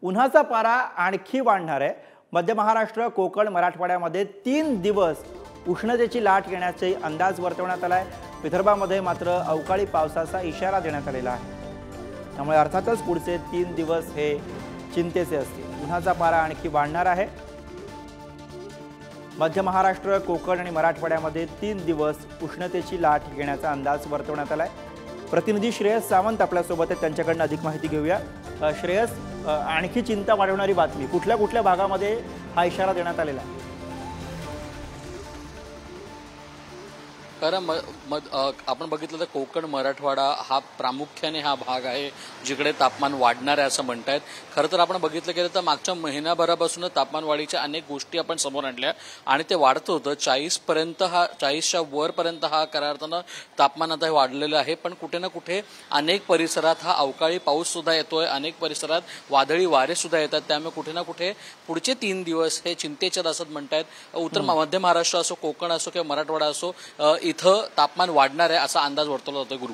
उन्हाचा पारा आणखी वाढणार आहे। मध्य महाराष्ट्र, कोकण, मराठवाड्यामध्ये 3 दिवस उष्णतेची लाट येण्याचे अंदाज वर्तवण्यात आलाय। विदर्भामध्ये मात्र अवकाळी पावसाचा इशारा देण्यात आलेला आहे। त्यामुळे अर्थातच पुढचे 3 दिवस हे चिंतेचे असतील। उन्हाचा पारा आणखी वाढणार आहे। मध्य महाराष्ट्र, कोकण आणि मराठवाड्यामध्ये 3 दिवस उष्णतेची लाट येण्याचा अंदाज वर्तवण्यात आलाय। प्रतिनिधी श्रेयस सावंत आपल्यासोबत आहेत, त्यांच्याकडून अधिक माहिती घेऊया। श्रेयस, आणखी चिंता वाढवणारी बातमी, कुठल्या कुठल्या भागामध्ये हा इशारा देण्यात आलेला आहे? कारण आपण बघितलं तर कोकण, मराठवाडा हा प्रामुख्याने हा भाग आहे जिकडे तापमान वाढणार आहे असं म्हणतायत। खरं तर आपण बघितलं गेलं तर मागच्या महिनाभरापासून तापमान वाढीच्या अनेक गोष्टी आपण समोर आणल्या आणि ते वाढत होतं। 40च्या वरपर्यंत हा खऱ्या अर्थानं तापमान आता वाढलेलं आहे। पण कुठे ना कुठे अनेक परिसरात हा अवकाळी पाऊस सुद्धा येतोय, अनेक परिसरात वादळी वारे सुद्धा येतात। त्यामुळे कुठे ना कुठे पुढचे 3 दिवस हे चिंतेचे असं म्हणतायत। उत्तर मध्य महाराष्ट्र असो, कोकण असो किंवा मराठवाडा असो, इथं तापमान वाढणार आहे असा अंदाज वर्तवला जातोय गुरु।